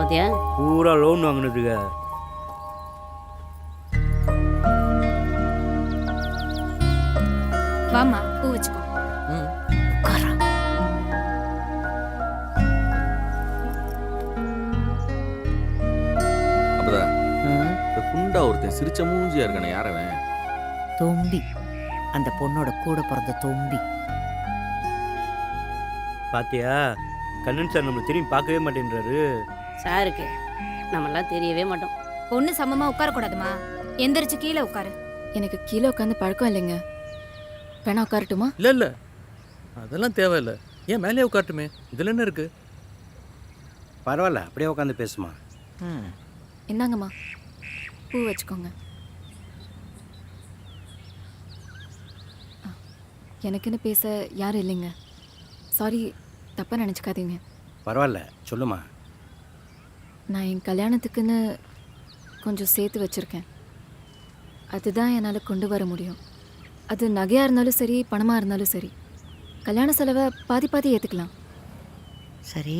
பார்த்தியா? பூரா லோன் வாங்கினதுங்க. வாமா, பூ வச்சுக்கோ. உட்காரா. அப்பதான் இந்த குண்டா ஒருத்தன் சிரிச்ச மூஞ்சியா இருக்கானே, யாரவன்? தொம்பி, அந்த பொண்ணோட கூட பிறந்த தொம்பி. பாத்தியா, கண்ணன் சார் நம்மளை திரும்பி பார்க்கவே மாட்டேன்றாரு. சாருக்கு நம்மளாம் தெரியவே மாட்டோம். பொண்ணு சமமா உட்கார கூடாதுமா, எந்திரிச்சு கீழே உட்காரு. எனக்கு கீழே உட்காந்து பழக்கம் இல்லைங்க. வேணா உட்காரட்டுமா? இல்லை இல்லை, அதெல்லாம் தேவையில்லை. ஏன் மேலே உட்காரட்டுமே, இதில் என்ன இருக்கு? பரவாயில்ல, அப்படியே உட்காந்து பேசுமா. இந்தாங்கம்மா, பூ வச்சுக்கோங்க. எனக்குன்னு பேச யாரும் இல்லைங்க. சாரி, தப்பாக நினச்சிக்காதீங்க. பரவாயில்ல, சொல்லுமா. நான் என் கல்யாணத்துக்குன்னு கொஞ்சம் சேர்த்து வச்சுருக்கேன். அதுதான் என்னால் கொண்டு வர முடியும். அது நகையாக இருந்தாலும் சரி, பணமாக இருந்தாலும் சரி. கல்யாண செலவை பாதி பாதி ஏற்றுக்கலாம். சரி,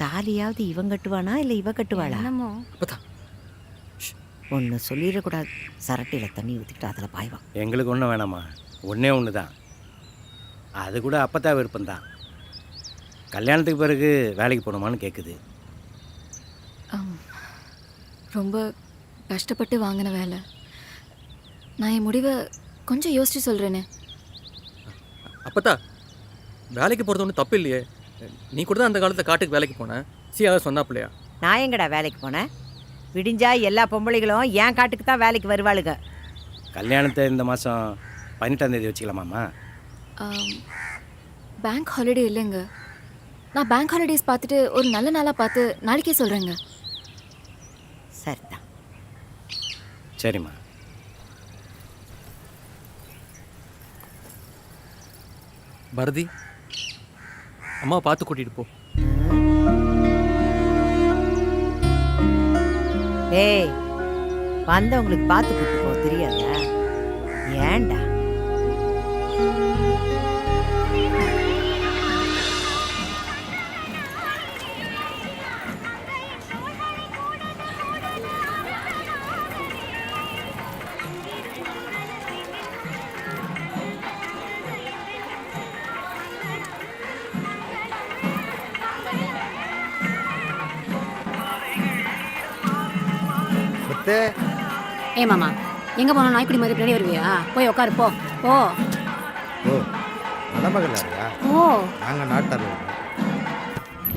தாலியாவது இவன் கட்டுவானா இல்லை இவ கட்டுவாளா? ஒன்று சொல்லிடக்கூடாது. சரட்டியில் தண்ணி ஊற்றிக்கிட்டு அதில் பாய்வான். எங்களுக்கு ஒன்றும் வேணாம்மா, ஒன்றே ஒன்று தான். அது கூட அப்பத்தான் விருப்பம்தான். கல்யாணத்துக்கு பிறகு வேலைக்கு போகணுமான்னு கேட்குது. ரொம்ப கஷ்டப்பட்டு வாங்கின வேலை. நான் என் முடிவை கொஞ்சம் யோசிச்சு சொல்கிறேனே. அப்பத்தா, வேலைக்கு போகிறது ஒன்றும் தப்பு இல்லையே. நீ கூட தான் அந்த காலத்தில் காட்டுக்கு வேலைக்கு போனேன். அதை சொன்னாப்பில்லையா? நான் எங்கடா வேலைக்கு போனேன்? விடிஞ்சா எல்லா பொம்பளைகளும் ஏன் காட்டுக்கு தான் வேலைக்கு வருவாளுங்க. கல்யாணத்தை இந்த மாதம் 18ஆம் தேதி வச்சுக்கலாமாம்மா? பேங்க் ஹாலிடே இல்லைங்க. நான் பேங்க் ஹாலிடேஸ் பார்த்துட்டு ஒரு நல்ல நாளாக பார்த்து நாளைக்கே சொல்கிறேங்க. சரிதான். சரிம்மா. பாரதி, அம்மா பார்த்து கூட்டிகிட்டு போ. ஏய், வந்தவங்களுக்கு பார்த்து கூட்டு போ தெரியாதா? ஏண்டா? ஏ மாமா, எங்க போனா நாய்க்குடி மாதிரி பின்னாடி வருவியா? போய் உட்காரு, போ போ. ஓ, மணமகளாரியா? ஓ, நாங்கள் நாட்டார்.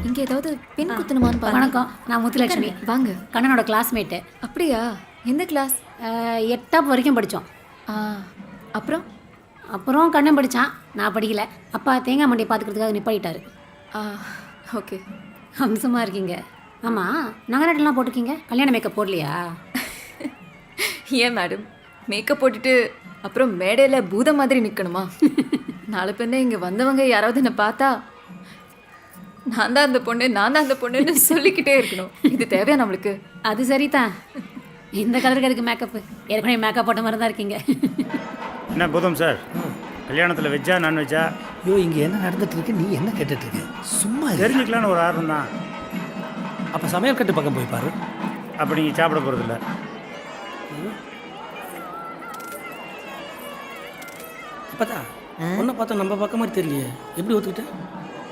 இங்கே ஏதாவது பெண் குத்தணுமான்னு பாருங்க. வணக்கம், நான் முத்துலட்சுமி. வாங்க. கண்ணனோட கிளாஸ்மேட்டு. அப்படியா? எந்த கிளாஸ்? 8ஆம் வரைக்கும் படித்தோம். அப்புறம் அப்புறம் கண்ணன் படித்தான், நான் படிக்கல. அப்பா தேங்காய் மண்டியை பார்த்துக்கிறதுக்காக நிப்பாட்டிட்டாரு. ஓகே. அம்சமாக இருக்கீங்க. ஆமாம், நகராட்டெல்லாம் போட்டிருக்கீங்க, கல்யாண மேக்கப் போடலையா? ஏன் மேடம், மேக்கப் போட்டுட்டு அப்புறம் மேடையில் பூத மாதிரி நிற்கணுமா? நாளை பின்ன இங்கே வந்தவங்க யாராவது என்னை பார்த்தா நான் தான் அந்த பொண்ணு, நான் தான் அந்த பொண்ணுன்னு சொல்லிக்கிட்டே இருக்கணும். இது தேவையா நம்மளுக்கு? அது சரிதான். இந்த கலருக்கு அதுக்கு மேக்கப்பு, ஏற்கனவே மேக்கப் போட்ட மாதிரி தான் இருக்கீங்க. என்ன பூதம் சார், கல்யாணத்தில் வெஜ்ஜா நான்வெஜ்ஜா? ஐயோ, இங்கே என்ன நடந்துட்டு இருக்கு, நீ என்ன கேட்டுட்டு இருக்க? சும்மா தெரிஞ்சுக்கலான்னு ஒரு ஆர்வம் தான். அப்போ சமையல் கட்டு பக்கம் போய் பாரு. அப்போ நீங்கள் சாப்பிட போகிறதில்ல. அப்பதான் ஒன்றை பார்த்தா நம்ம பக்கம் மாதிரி தெரியலையே, எப்படி ஒத்துக்கிட்ட?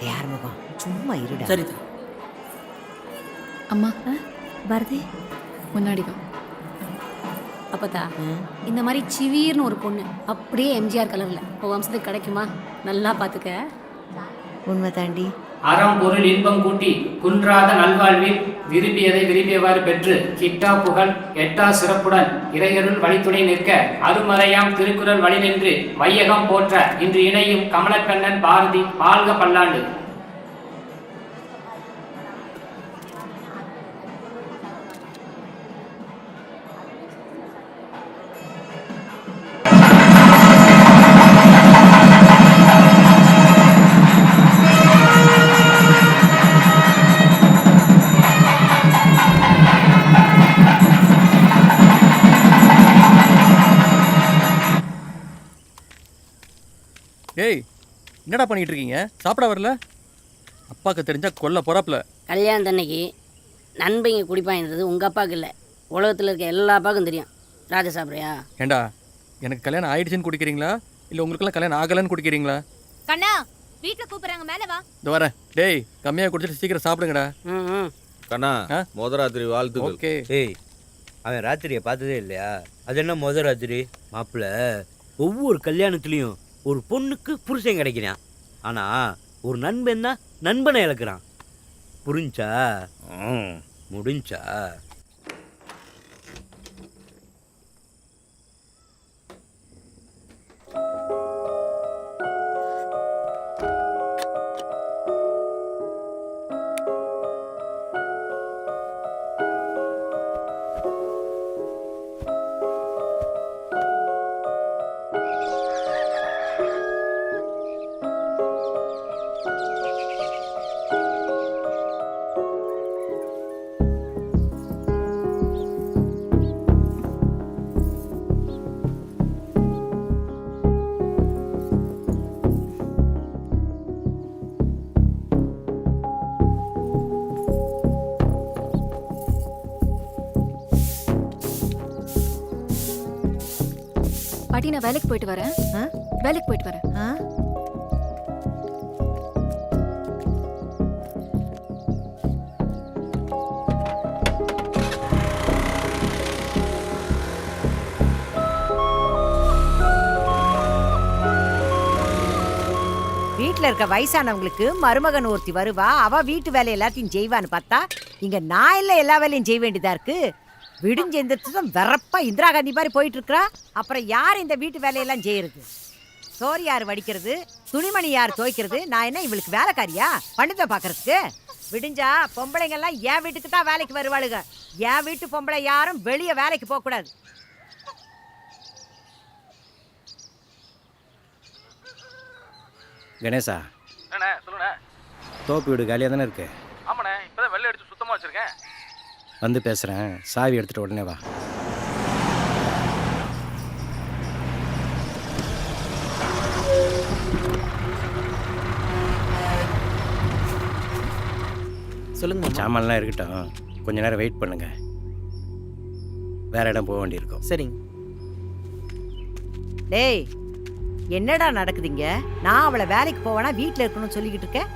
யார் முகம்? சும்மா இருடா. சரிதான். அம்மா, பாரதி முன்னாடி வா. அப்பதா, இந்த மாதிரி சிவீர்னு ஒரு பொண்ணு அப்படியே எம்ஜிஆர் கலரில் உன் வம்சத்துக்கு கிடைக்குமா? நல்லா பார்த்துக்க. உண்மை தாண்டி. அறம் பொருள் இன்பம் கூட்டி குன்றாத நல்வாழ்வில் விரும்பியதை விரும்பியவாறு பெற்று கிட்டா புகழ் எட்டா சிறப்புடன் இறையருள் வழித்துணை நிற்க அருமறையாம் திருக்குறள் வழி நின்று வையகம் போற்ற இன்று இணையும் கமலக்கண்ணன் பாரதி வாழ்க பல்லாண்டு. ஏய், என்னடா பண்ணிட்டு இருக்கீங்க? சாப்பிட வரல? அப்பாவுக்கு தெரிஞ்சா கொல்ல போறாப்ல. கல்யாணத்தன்னைக்கு நண்பங்க குடிப்பாங்கிறது உங்கள் அப்பாவுக்கு இல்லை, உலகத்தில் இருக்க எல்லா அப்பாவுக்கும் தெரியும். ராஜா சாப்பிட்றியா? ஏண்டா எனக்கு கல்யாணம் ஆயிடுச்சுன்னு குடிக்கிறீங்களா இல்லை உங்களுக்கெல்லாம் கல்யாணம் ஆகலைன்னு குடிக்கிறீங்களா? கண்ணா வீட்டுல கூப்பிடுறாங்க, மேல வா. இந்த வரேன். டேய் கம்மியாக குடிச்சிட்டு சீக்கிரம் சாப்பிடுங்கடா. ம். கண்ணா ஆ? மோதராத்திரி வாழ்த்துக்கள். ஓகே. ஏய் அவன் ராத்திரியை பார்த்ததே இல்லையா? அது என்ன முதல் ராத்திரி? மாப்பிள்ள ஒவ்வொரு கல்யாணத்துலேயும் ஒரு பொண்ணுக்கு புருஷன் கிடைக்கிறான். ஆனால் ஒரு நண்பன் தான் நண்பனை இழக்கிறான். புரிஞ்சா? முடிஞ்சா? பாட்டி நான் வேலைக்கு போயிட்டு வரேன். ஆ? வேலைக்கு போயிட்டு வரேன். ஆ? வீட்டில் இருக்க வயசானவங்களுக்கு மருமகன் ஒருத்தி வருவா, அவ வீட்டு வேலை எல்லாத்தையும் செய்வான்னு பார்த்தா இங்க நான் இல்லை எல்லா வேலையும் செய்ய வேண்டியதா இருக்கு. விடிஞ்சு எந்திரிச்சதும் வெறப்பா இந்திரா காந்தி மாதிரி போயிட்டு இருக்கா. அப்புறம் யார் இந்த வீட்டு வேலையெல்லாம் செய்யறது? சோறு யார் வடிக்கிறது? துணிமணி யார் துவைக்கிறது? நான் என்ன இவளுக்கு வேலைக்காரியா பண்ணித்த பாக்குறதுக்கு? விடிஞ்சா பொம்பளைங்க எல்லாம் என் வீட்டுக்கு தான் வேலைக்கு வருவாளுங்க. என் வீட்டு பொம்பளை யாரும் வெளியே வேலைக்கு போக கூடாது. கணேசா, அண்ணே சொல்லுண்ணே. தோப்பு வீடு காலியாக தானே இருக்கு? ஆமாண்ணே, இப்போதான் வெள்ளை அடிச்சு சுத்தமாக வச்சுருக்கேன். வந்து பேசுகிறேன், சாவி எடுத்துகிட்டு உடனே வா. சொல்லுங்க மாமா. சாமான்லாம் இருக்கட்டும், கொஞ்ச நேரம் வெயிட் பண்ணுங்க. வேற இடம் போக வேண்டியிருக்கும். சரிங்க. டேய் என்னடா நடக்குதுங்க? நான் அவளை வேலைக்கு போவேனா வீட்டில் இருக்கணும்னு சொல்லிக்கிட்டு இருக்கேன்.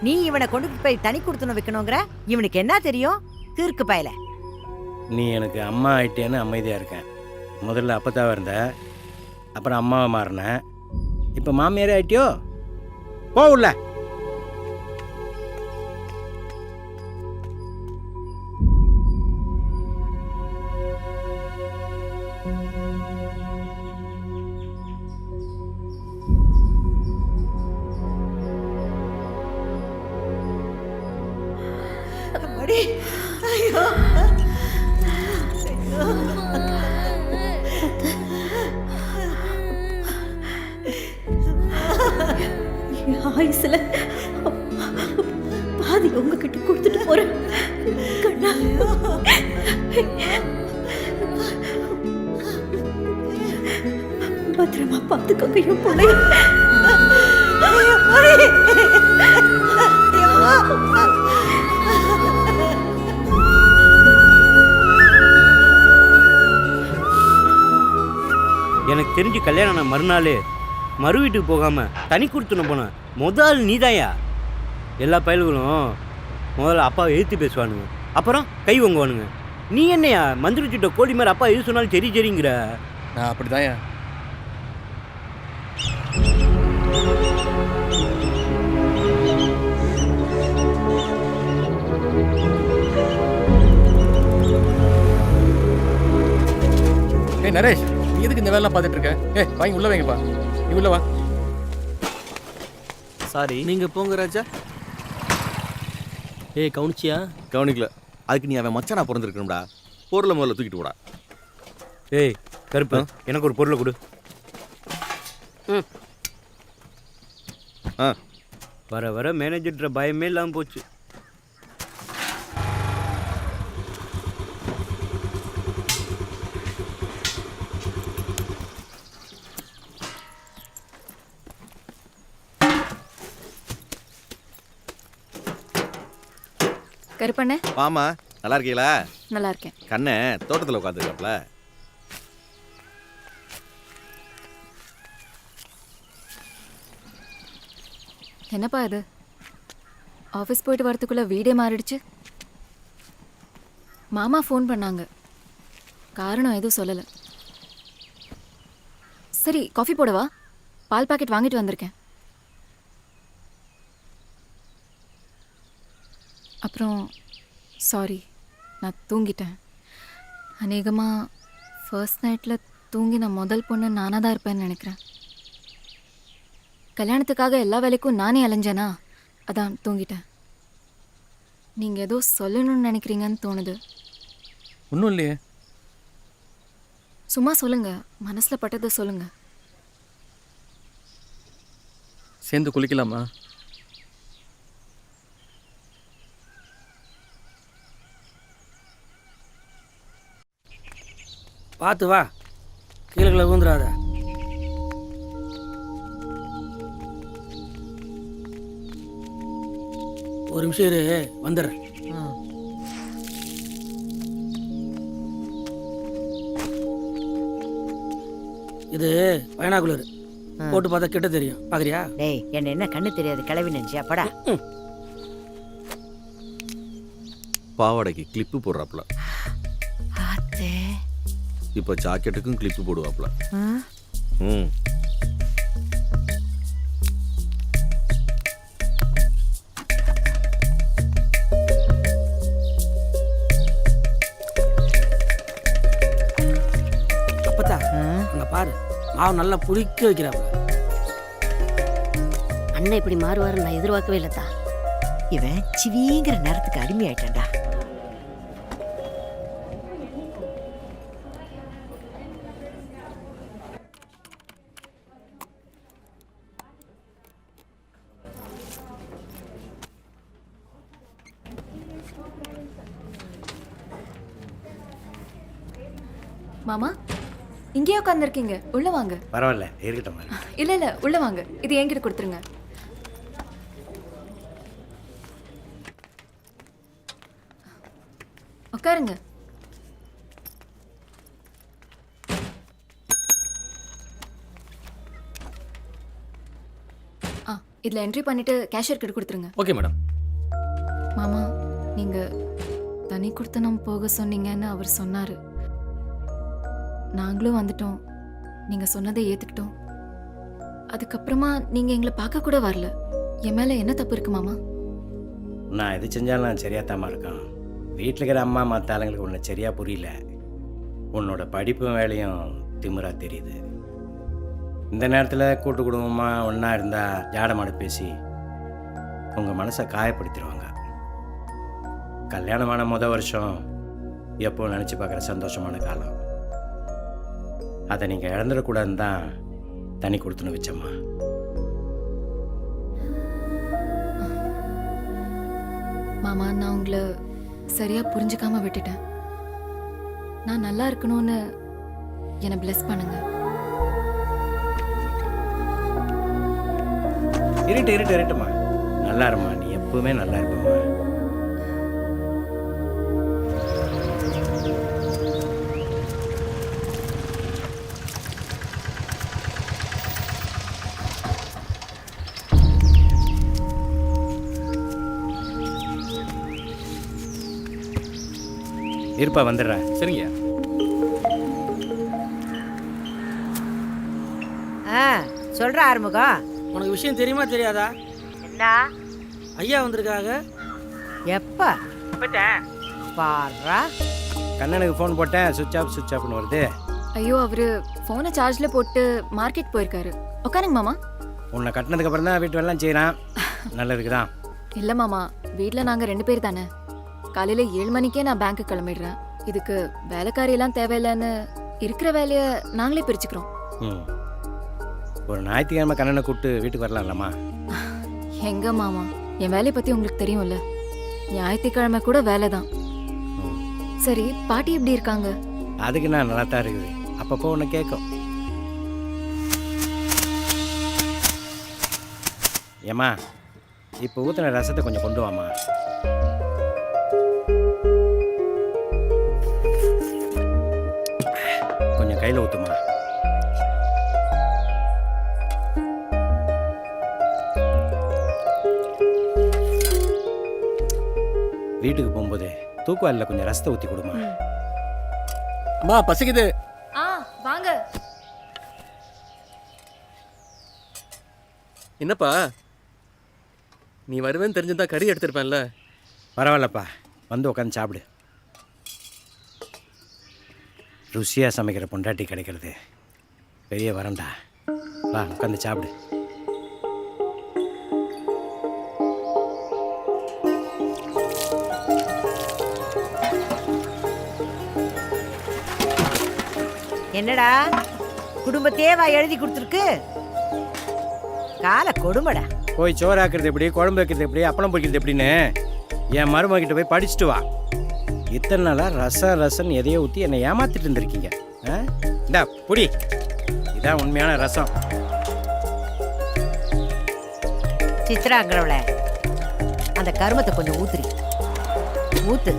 நீ இவனை கொண்டு போய் தனி கொடுத்துன்னு வைக்கணுங்கிற. இவனுக்கு என்ன தெரியும்? கிறுக்கு பயல. நீ எனக்கு அம்மா ஆயிட்டேன்னு அமைதியாக இருக்கேன். முதல்ல அப்பத்தாவா இருந்த, அப்புறம் அம்மாவை மாறினேன், இப்போ மாமியாரே ஆயிட்டியோ? போ உள்ள. ஐயோ ஆயுசில் பாதி உங்ககிட்ட கொடுத்துட்டு போறேன். கண்ணா, பத்திரமா பார்த்துக்கோங்க என் பிள்ளைய. எனக்கு தெரிஞ்சு கல்யாணம் நான் மறுநாள் மறு வீட்டுக்கு போகாமல் தனி கொடுத்துன்னு போனேன். முதல் நீதாயா. எல்லா பயல்களும் முதல்ல அப்பாவை எழுத்து பேசுவானுங்க, அப்புறம் கை வாங்குவானுங்க. நீ என்னையா மந்திரி சுட்ட கோழி மாதிரி அப்பா எது சொன்னாலும் சரி சரிங்கிற? நான் அப்படிதான்யா. ஏய் நரேஷ், நீ எதுக்கு இந்த வேலைலாம் பார்த்துட்டு இருக்க? ஏய் வாங்கி உள்ள வைங்கப்பா. நீ உள்ள வா. சாரி. நீங்க போங்க ராஜா. ஏய் கவுனிச்சியா? கவனிக்கல. அதுக்கு நீ அவன் மச்சானா பிறந்திருக்கணும்டா. பொருளை முதல்ல தூக்கிட்டு போடா. ஏய் கருப்பு, எனக்கு ஒரு பொருளை கொடு. ஆ வர வர மேனேஜர்ன்ற பயமே இல்லாமல் போச்சு. கருப்பண்ணே, ஆமா, நல்லா இருக்கீங்களா? நல்லா இருக்கேன். கண்ணை தோட்டத்தில் உட்காந்துருக்காப்ல. என்னப்பா இது, ஆஃபீஸ் போயிட்டு வரதுக்குள்ள வீடே மாறிடுச்சு. மாமா ஃபோன் பண்ணாங்க, காரணம் எதுவும் சொல்லலை. சரி காஃபி போடவா? பால் பாக்கெட் வாங்கிட்டு வந்திருக்கேன். அப்புறம் சாரி, நான் தூங்கிட்டேன். அநேகமாக ஃபர்ஸ்ட் நைட்டில் தூங்கின முதல் பொண்ணு நானாக தான் இருப்பேன்னு நினைக்கிறேன். கல்யாணத்துக்காக எல்லா வேலைக்கும் நானே அலைஞ்சேனா, அதான் தூங்கிட்டேன். நீங்கள் ஏதோ சொல்லணும்னு நினைக்கிறீங்கன்னு தோணுது. ஒன்றும் இல்லையே. சும்மா சொல்லுங்க, மனசில் பட்டதை சொல்லுங்க. சேர்ந்து குளிக்கலாமா? பார்த்து வா, கீழே விழுந்துடாத. ஒரு நிமிஷம் இரு, வந்துடுறேன். இது பைனாகுலர் போட்டு பார்த்தா கிட்ட தெரியும், பாக்குறியா? டேய், என்ன என்ன கண்ணு தெரியாது கிளவி நினைச்சியா? படா. பாவாடைக்கு கிளிப்பு போடுறாப்புல. ஆத்தே. இப்போ ஜாக்கெட்டுக்கும் கிளிப்பு போடுவாப்புல. ம். அப்பத்தா அங்க பாரு, மாவு நல்லா புளிக்க வைக்கிறாப்புல. அண்ணன் இப்படி மாறுவாருன்னு நான் எதிர்பார்க்கவே இல்லைத்தா. இவன் சிவிங்கிற நேரத்துக்கு அடிமையாயிட்டான்டா. மாமா இங்கேயே உட்காந்துருக்கீங்க, உள்ள வாங்க. பரவாயில்ல, இருக்கட்டும். இல்லை இல்லை, உள்ள வாங்க. இது என்கிட்ட கொடுத்துருங்க. உட்காருங்க. இதில் என்ட்ரி பண்ணிட்டு கேஷியர் கிட்ட கொடுத்துருங்க. Okay madam. மாமா, நீங்கள் தனி கொடுத்தனம் போக சொன்னீங்கன்னு அவர் சொன்னார். நாங்களும் வந்துட்டோம், நீங்கள் சொன்னதை ஏற்றுக்கிட்டோம். அதுக்கப்புறமா நீங்கள் எங்களை பார்க்க கூட வரல. என் மேலே என்ன தப்பு இருக்கு மாமா? நான் எது செஞ்சாலும் சரியாத்தாமா இருக்கான். வீட்டில் இருக்கிற அம்மா மற்ற ஆளுங்களுக்கு ஒன்று சரியாக புரியல. உன்னோட படிப்பும் வேலையும் திமிரா தெரியுது. இந்த நேரத்தில் கூட்டு குடும்பமாக ஒன்றா இருந்தால் ஜாடமாட பேசி உங்கள் மனசை காயப்படுத்திடுவாங்க. கல்யாணமான முதல் வருஷம் எப்போ நினச்சி பார்க்குற சந்தோஷமான காலம். அதை நீங்கள் இழந்துடக்கூடாதுன்னு தான் தனி கொடுத்துன்னு வச்சம்மா. மாமா, நான் உங்களை சரியாக புரிஞ்சுக்காம விட்டுட்டேன். நான் நல்லா இருக்கணும்னு என்னை பிளஸ் பண்ணுங்க. இருட்டுமா, நல்லா இருமா. நீ எப்பவுமே நல்லா இருப்பம்மா. இருப்பா, வந்துடுறேன். சரிங்க. சொல்ற ஆறுமுகம். உனக்கு விஷயம் தெரியுமா தெரியாதா? என்ன? ஐயா வந்திருக்காங்க. எப்ப? பாரா. கண்ணனுக்கு ஃபோன் போட்டேன், சுவிட்ச் ஆஃப்னு வருது. ஐயோ, அவரு ஃபோனை சார்ஜில் போட்டு மார்க்கெட் போயிருக்காரு. உட்காருங்க மாமா. உன்னை கட்டினதுக்கு அப்புறம் தான் வீட்டு வேலைலாம் செய்கிறான். நல்லதுக்கு தான். இல்லை மாமா, வீட்டில் நாங்கள் 2 பேர் தானே. காலையில் 7 மணிக்கே நான் பேங்க்கு கிளம்பிடுறேன். இதுக்கு வேலைக்காரியெல்லாம் தேவையில்லைன்னு இருக்கிற வேலையை நாங்களே பிரிச்சுக்கிறோம். ம். ஒரு ஞாயிற்றுக்கிழமை கண்ணனை கூப்பிட்டு வீட்டுக்கு வரலாம்லம்மா? எங்க மாமா, என் வேலையை பற்றி உங்களுக்கு தெரியும்ல. ஞாயிற்றுக்கிழமை கூட வேலை தான். சரி, பாட்டி எப்படி இருக்காங்க? அதுக்கு நான் நல்லா தான் இருக்குது. அப்பப்போ ஒன்று கேட்கும். ஏம்மா, இப்போ ஊற்றின ரசத்தை கொஞ்சம் கொண்டு வாம்மா. கையில் ஊற்றுமா. வீட்டுக்கு போகும்போது தூக்குவாலில் கொஞ்சம் ரசத்தை ஊற்றி கொடுமா. அம்மா பசிக்குது. ஆ வாங்க. என்னப்பா நீ வருவேன்னு தெரிஞ்சிருந்தா கறி எடுத்திருப்பேன்ல. பரவாயில்லப்பா, வந்து உட்காந்து சாப்பிடு. ருசியாக சமைக்கிற பொண்டாட்டி கிடைக்கிறது பெரிய வரண்டா. வா உட்காந்து சாப்பிடு. என்னடா குடும்பத்தையே வா எழுதி கொடுத்துருக்கு. கால கொடுமடா. போய் சோறு ஆக்குறது எப்படி, குழம்பு வைக்கிறது எப்படி, அப்பளம் பொரிக்கிறது எப்படின்னு என் மருமகிட்ட போய் படிச்சுட்டு வா. இத்தனை நாளாக ரசம் எதையோ ஊற்றி என்னை ஏமாத்திட்டு இருந்திருக்கீங்க. இந்தா புடி, இதான் உண்மையான ரசம். சித்ராங்கிறவள அந்த கருமத்தை கொஞ்சம் ஊத்துறி ஊத்து.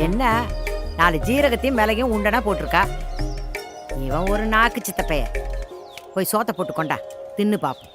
என்ன 4 ஜீரகத்தையும் மிளகையும் உண்டனா போட்டிருக்கா. இவன் ஒரு நாக்கு சித்தப்பைய. போய் சோத்தை போட்டு கொண்டா, தின்னு பாப்போம்.